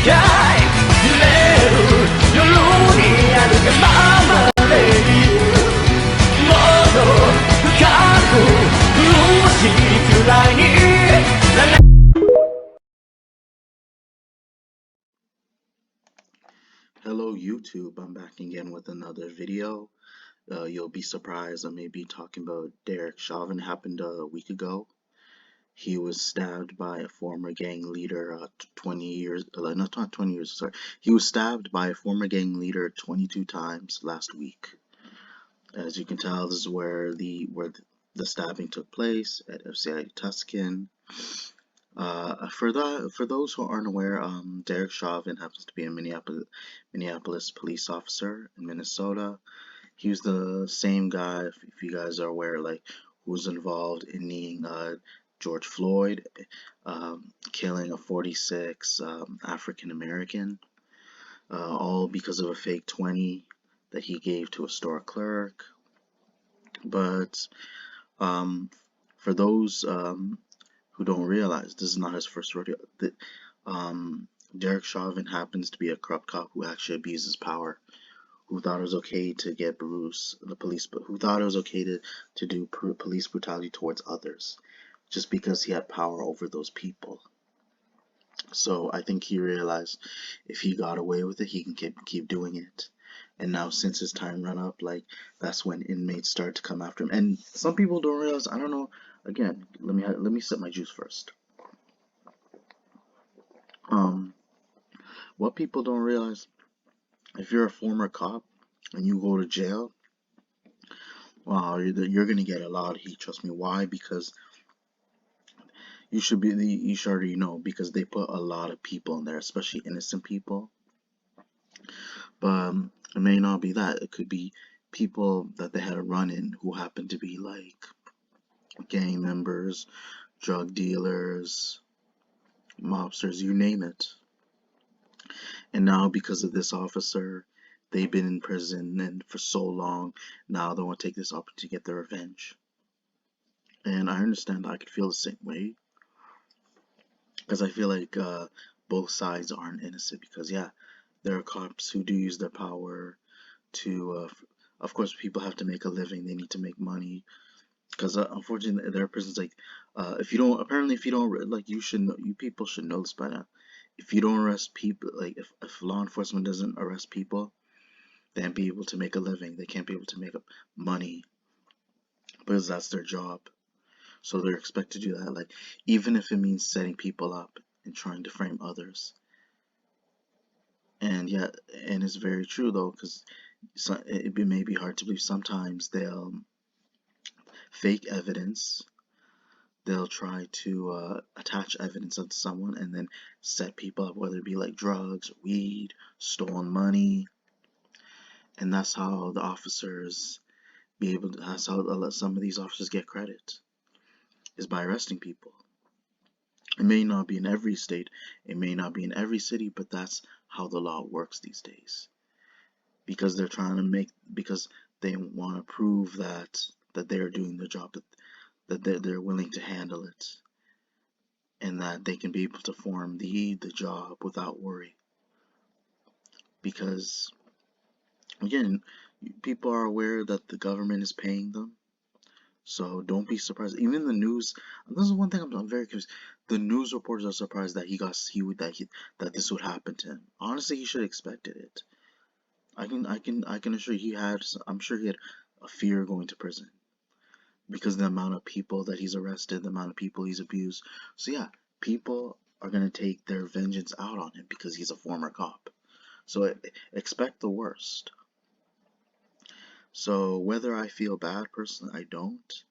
Hello YouTube, I'm back again with another video. You'll be surprised I may be talking about Derek Chauvin. Happened a week ago. He was stabbed by a former gang leader 20 years, not 20 years, sorry. He was stabbed by a former gang leader 22 times last week. As you can tell, this is where the stabbing took place at FCI Tuscan. For those who aren't aware, Derek Chauvin happens to be a Minneapolis police officer in Minnesota. He was the same guy, if you guys are aware, like who was involved in kneeing George Floyd, killing a 46 African American, all because of a fake 20 that he gave to a store clerk. But for those who don't realize, this is not his first rodeo. Derek Chauvin happens to be a corrupt cop who actually abuses power, who thought it was okay to get Bruce, the police, but who thought it was okay to do police brutality towards others, just because he had power over those people. So I think he realized if he got away with it, he can keep doing it. And now since his time run up, like that's when inmates start to come after him. And some people don't realize. I don't know. Again, let me sip my juice first. What people don't realize, if you're a former cop and you go to jail, wow, you're gonna get a lot of heat. Trust me. Why? Because you should already know, because they put a lot of people in there, especially innocent people. But it may not be that. It could be people that they had a run-in who happen to be like gang members, drug dealers, mobsters, you name it. And now because of this officer, they've been in prison and for so long, now they want to take this opportunity to get their revenge. And I understand, I could feel the same way, because I feel like both sides aren't innocent, because yeah, there are cops who do use their power to of course people have to make a living, they need to make money, because unfortunately there are prisons like if you don't, like, you people should know this by now. If you don't arrest people, like if law enforcement doesn't arrest people, they can't be able to make a living, they can't be able to make money, because that's their job. So they're expected to do that, like even if it means setting people up and trying to frame others. And yeah, and it's very true though, because it may be hard to believe, sometimes they'll fake evidence. They'll try to attach evidence onto someone and then set people up, whether it be like drugs, weed, stolen money. And that's how the officers that's how some of these officers get credit, is by arresting people. It may not be in every state, it may not be in every city, but that's how the law works these days. Because they're trying to because they want to prove that they're doing the job, that they're willing to handle it, and that they can be able to perform the job without worry. Because again, people are aware that the government is paying them, so don't be surprised. Even the news, this is one thing I'm very curious. The news reporters are surprised that that this would happen to him. Honestly, he should have expected it. I can assure you I'm sure he had a fear going to prison, because of the amount of people that he's arrested, the amount of people he's abused. So yeah, people are gonna take their vengeance out on him because he's a former cop. So expect the worst. So whether I feel bad personally, I don't.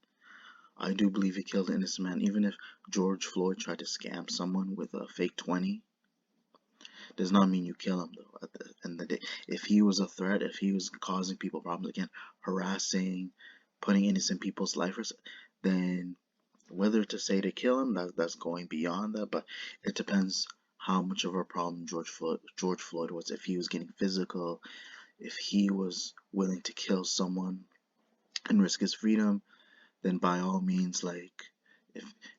I do believe he killed an innocent man. Even if George Floyd tried to scam someone with a fake 20, does not mean you kill him though. At the end of the day, if he was a threat, if he was causing people problems, again, harassing, putting innocent people's lives, then whether to say to kill him, that's going beyond that. But it depends how much of a problem George Floyd was. If he was getting physical, if he was willing to kill someone and risk his freedom, then by all means, like,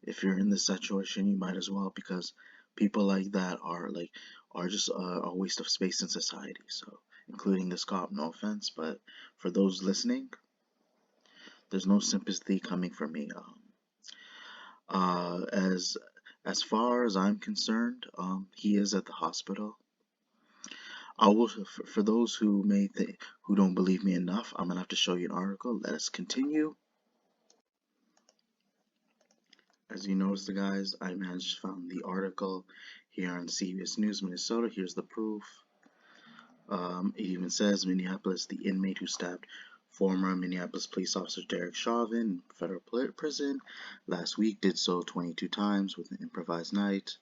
if you're in this situation, you might as well, because People like that are just a waste of space in society. So, including this cop, no offense, but for those listening, there's no sympathy coming from me. Uh, as as far as I'm concerned, he is at the hospital. I will, for those who who don't believe me enough, I'm gonna have to show you an article. Let us continue. As you notice, the guys, I managed to find the article here on CBS News Minnesota. Here's the proof. It even says Minneapolis, the inmate who stabbed former Minneapolis police officer Derek Chauvin in federal prison last week did so 22 times with an improvised knife.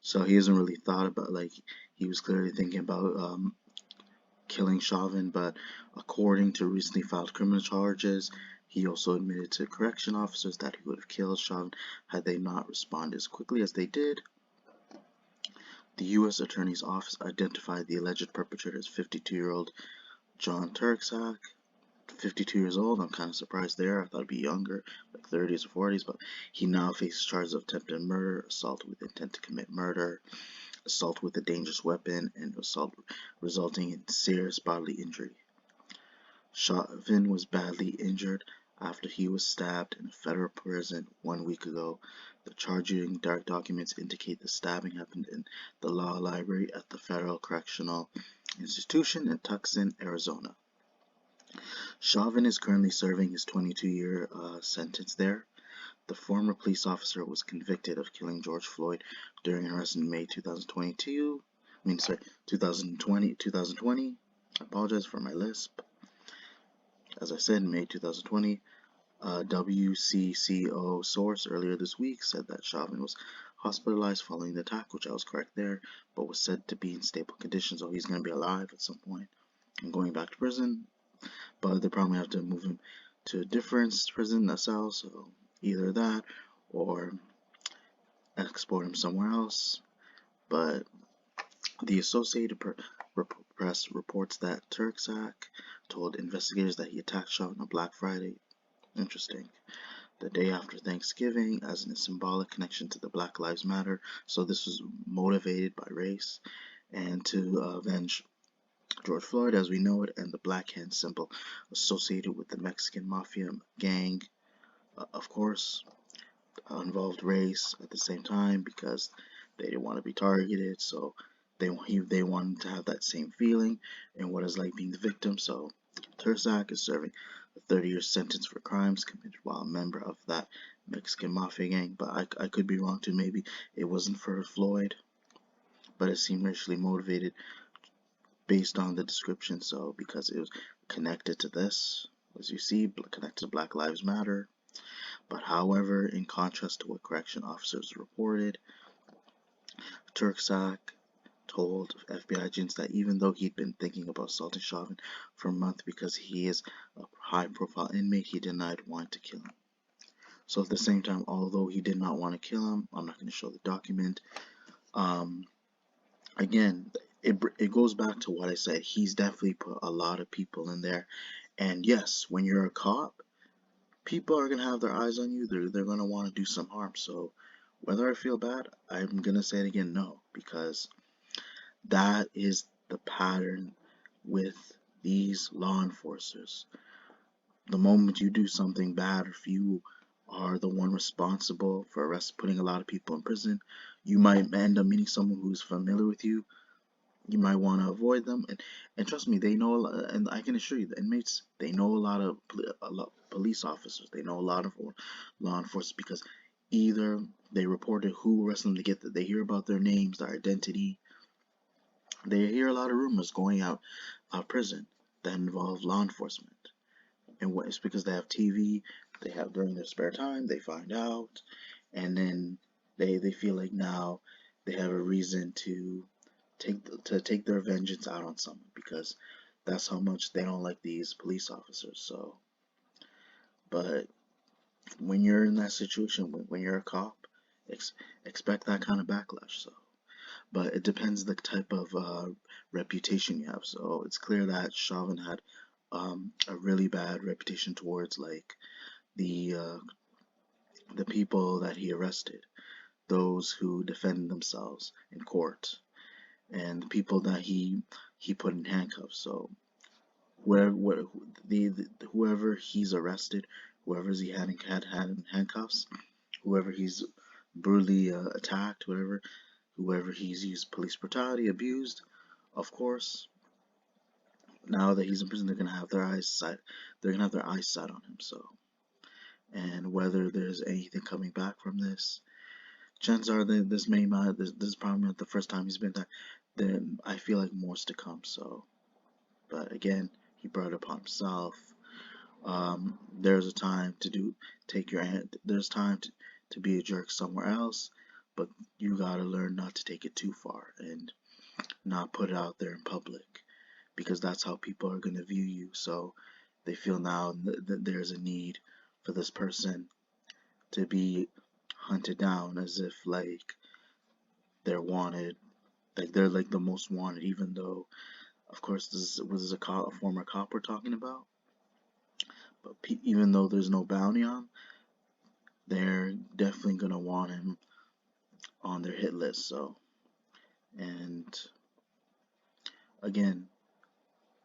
So he hasn't really thought about, like, he was clearly thinking about killing Chauvin, but according to recently filed criminal charges, he also admitted to correction officers that he would have killed Chauvin had they not responded as quickly as they did. The U.S. Attorney's Office identified the alleged perpetrator as 52-year-old John Turksack. 52 years old, I'm kind of surprised there. I thought he'd be younger, like 30s or 40s, but he now faces charges of attempted murder, assault with intent to commit murder, assault with a dangerous weapon, and assault resulting in serious bodily injury. Chauvin was badly injured after he was stabbed in a federal prison 1 week ago. The charging documents indicate the stabbing happened in the law library at the Federal Correctional Institution in Tucson, Arizona. Chauvin is currently serving his 22-year sentence there. The former police officer was convicted of killing George Floyd during an arrest in May 2020. I apologize for my lisp. As I said, in May 2020, a WCCO source earlier this week said that Chauvin was hospitalized following the attack, which I was correct there, but was said to be in stable condition, so he's going to be alive at some point and going back to prison. But they probably have to move him to a different prison, a cell, so either that or export him somewhere else. But the Associated Press reports that Turksack told investigators that he attacked Chauvin on Black Friday. Interesting. The day after Thanksgiving, as in a symbolic connection to the Black Lives Matter. So this was motivated by race and to avenge George Floyd as we know it, and the black hand symbol associated with the Mexican mafia gang, of course, involved race at the same time because they didn't want to be targeted, so they wanted to have that same feeling and what it's like being the victim. So Tursack is serving a 30-year sentence for crimes committed while a member of that Mexican mafia gang, but I could be wrong too. Maybe it wasn't for Floyd, but it seemed racially motivated based on the description, so because it was connected to this, as you see, connected to Black Lives Matter. But however, in contrast to what correction officers reported, Turksack told FBI agents that even though he'd been thinking about assaulting Chauvin for a month because he is a high-profile inmate, he denied wanting to kill him. So at the same time, although he did not want to kill him, I'm not going to show the document. Again, it goes back to what I said. He's definitely put a lot of people in there. And yes, when you're a cop, people are going to have their eyes on you. They're going to want to do some harm. So whether I feel bad, I'm going to say it again, no. Because that is the pattern with these law enforcers. The moment you do something bad, if you are the one responsible for putting a lot of people in prison, you might end up meeting someone who's familiar with you. You might want to avoid them, and trust me, they know a lot, and I can assure you, the inmates, they know a lot police officers, they know a lot of law enforcement because either they reported who arrested them, they hear about their names, their identity, they hear a lot of rumors going out of prison that involve law enforcement, and it's because they have TV, they have during their spare time, they find out, and then they feel like now they have a reason to take their vengeance out on someone because that's how much they don't like these police officers. So, but when you're in that situation, when you're a cop, expect that kind of backlash. So, but it depends the type of reputation you have. So it's clear that Chauvin had a really bad reputation towards like the people that he arrested. those who defend themselves in court and the people that he put in handcuffs. So whoever whoever he's arrested, whoever he had in handcuffs, whoever he's brutally attacked, whoever he's used police brutality, abused, of course, now that he's in prison, they're gonna have their eyes set. They're gonna have their eyes set on him. So, and whether there's anything coming back from this, chances are that this is probably not the first time he's been there. Then I feel like more's to come. So, but again, he brought it upon himself. There's a time to there's time to be a jerk somewhere else, but you gotta learn not to take it too far and not put it out there in public, because that's how people are gonna view you. So they feel now that there's a need for this person to be hunted down as if like they're wanted, like they're like the most wanted, even though, of course, this was a former cop we're talking about. But even though there's no bounty on him, they're definitely gonna want him on their hit list. So, and again,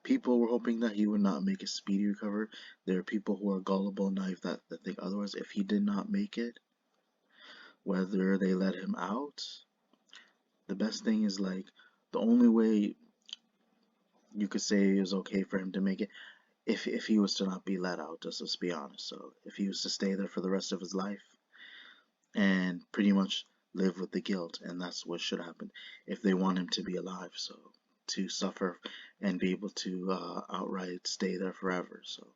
people were hoping that he would not make a speedy recovery. There are people who are gullible enough that think otherwise. If he did not make it, whether they let him out, the best thing is like the only way you could say it was okay for him to make it if he was to not be let out. Just let's be honest. So if he was to stay there for the rest of his life and pretty much live with the guilt, and that's what should happen if they want him to be alive. So to suffer and be able to outright stay there forever. So,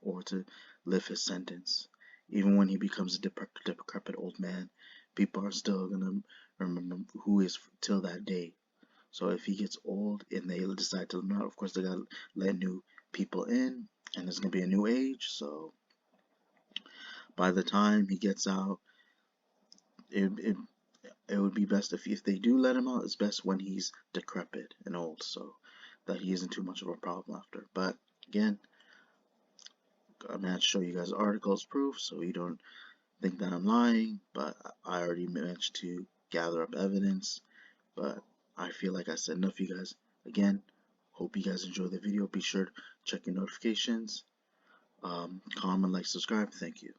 or to live his sentence. Even when he becomes a decrepit old man, people are still gonna remember who he is till that day. So if he gets old and they decide to let him out, of course they gotta let new people in, and there's gonna be a new age. So by the time he gets out, it would be best if they do let him out. It's best when he's decrepit and old, so that he isn't too much of a problem after. But again, I'm gonna show you guys articles proof, so you don't think that I'm lying. But I already managed to gather up evidence. But I feel like I said enough, you guys. Again, hope you guys enjoy the video. Be sure to check your notifications. Comment, like, subscribe. Thank you.